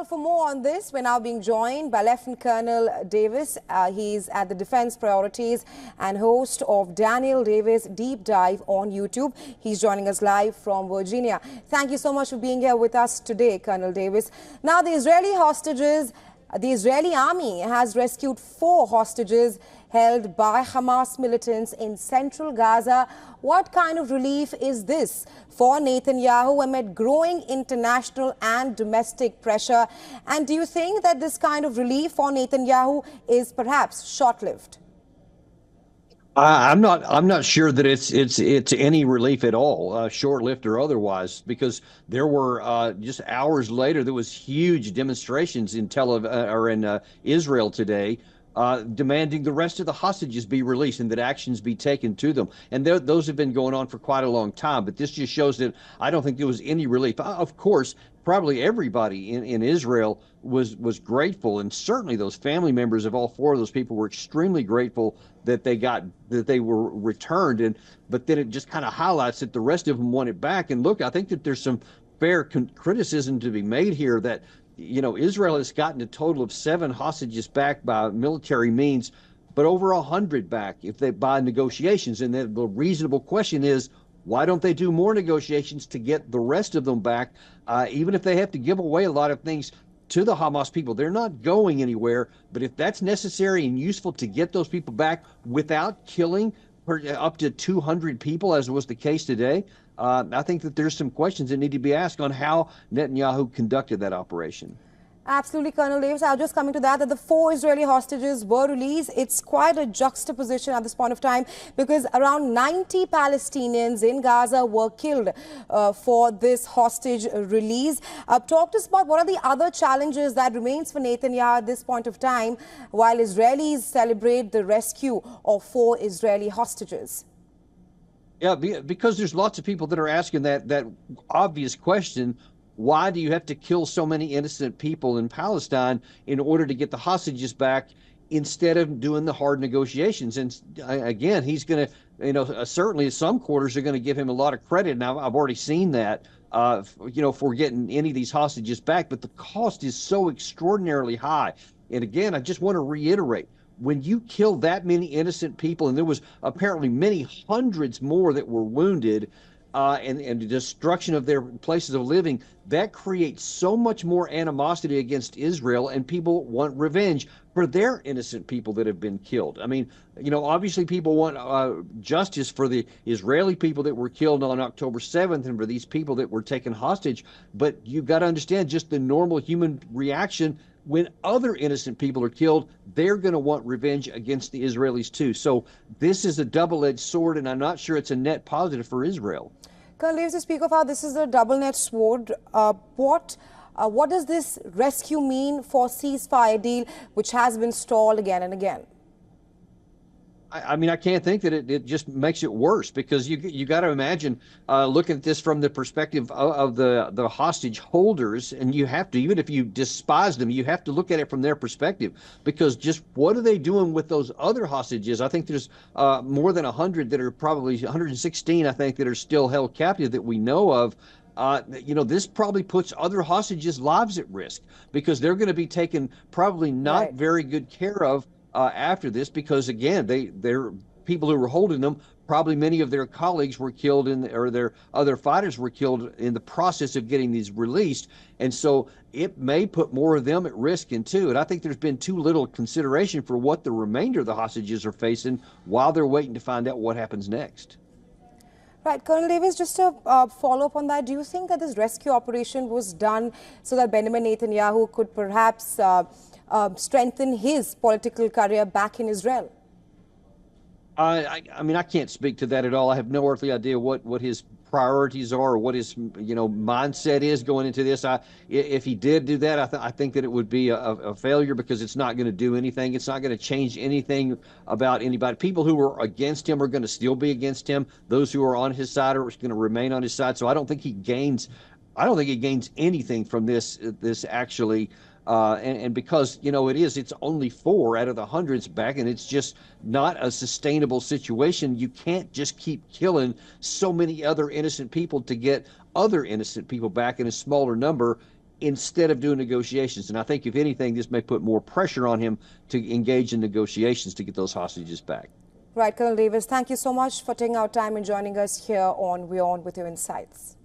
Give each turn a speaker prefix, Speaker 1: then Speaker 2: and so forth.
Speaker 1: Well, for more on this, we're now being joined by Lieutenant Colonel Davis. He's at the Defense Priorities and host of Daniel Davis Deep Dive on YouTube. He's joining us live from Virginia. Thank you so much for being here with us today, Colonel Davis. Now, the Israeli army has rescued 4 hostages held by Hamas militants in central Gaza. What kind of relief is this for Netanyahu amid growing international and domestic pressure? And do you think that this kind of relief for Netanyahu is perhaps short-lived?
Speaker 2: I'm not sure that it's any relief at all, short-lived or otherwise, because there were just hours later there was huge demonstrations in Israel today, demanding the rest of the hostages be released and that actions be taken to them. And those have been going on for quite a long time. But this just shows that I don't think there was any relief. Of course, probably everybody in Israel was grateful, and certainly those family members of all 4 of those people were extremely grateful that they were returned. But then it just kind of highlights that the rest of them want it back. And look, I think that there's some fair criticism to be made here that, you know, Israel has gotten a total of 7 hostages back by military means, but over 100 back by negotiations. And the reasonable question is, why don't they do more negotiations to get the rest of them back? Even if they have to give away a lot of things to the Hamas people, they're not going anywhere. But if that's necessary and useful to get those people back without killing up to 200 people, as was the case today, I think that there's some questions that need to be asked on how Netanyahu conducted that operation.
Speaker 1: Absolutely, Colonel Davis. I was just coming to that the 4 Israeli hostages were released. It's quite a juxtaposition at this point of time, because around 90 Palestinians in Gaza were killed for this hostage release. Talk to us about what are the other challenges that remains for Netanyahu at this point of time while Israelis celebrate the rescue of 4 Israeli hostages.
Speaker 2: Yeah, because there's lots of people that are asking that obvious question. Why do you have to kill so many innocent people in Palestine in order to get the hostages back instead of doing the hard negotiations? And again, he's going to, certainly some quarters are going to give him a lot of credit. And I've already seen that, for getting any of these hostages back. But the cost is so extraordinarily high. And again, I just want to reiterate, when you kill that many innocent people, and there was apparently many hundreds more that were wounded, and the destruction of their places of living, that creates so much more animosity against Israel, and people want revenge for their innocent people that have been killed. I mean, obviously people want justice for the Israeli people that were killed on October 7th and for these people that were taken hostage. But you've got to understand just the normal human reaction. When other innocent people are killed, they're going to want revenge against the Israelis too. So this is a double-edged sword, and I'm not sure it's a net positive for Israel.
Speaker 1: Colonel Davis, to speak of how this is a double-edged sword, what does this rescue mean for ceasefire deal, which has been stalled again and again?
Speaker 2: I mean, I can't think that it just makes it worse, because you got to imagine looking at this from the perspective of the hostage holders, and you have to, even if you despise them, you have to look at it from their perspective, because just what are they doing with those other hostages? I think there's more than 100 that are probably 116, I think, that are still held captive that we know of. This probably puts other hostages' lives at risk, because they're going to be taken probably not very good care of after this, because again, they're people who were holding them, probably many of their colleagues were killed or their other fighters were killed in the process of getting these released. And so it may put more of them at risk too. And I think there's been too little consideration for what the remainder of the hostages are facing while they're waiting to find out what happens next.
Speaker 1: Right, Colonel Davis, just to follow up on that, do you think that this rescue operation was done so that Benjamin Netanyahu could perhaps strengthen his political career back in Israel?
Speaker 2: I mean, I can't speak to that at all. I have no earthly idea what his priorities are or what his mindset is going into this. If he did do that, I think that it would be a failure, because it's not going to do anything. It's not going to change anything about anybody. People who are against him are going to still be against him. Those who are on his side are going to remain on his side. So I don't think he gains anything from this actually. And because, it's only 4 out of the hundreds back, and it's just not a sustainable situation. You can't just keep killing so many other innocent people to get other innocent people back in a smaller number instead of doing negotiations. And I think, if anything, this may put more pressure on him to engage in negotiations to get those hostages back.
Speaker 1: Right, Colonel Davis, thank you so much for taking our time and joining us here on WION with your insights.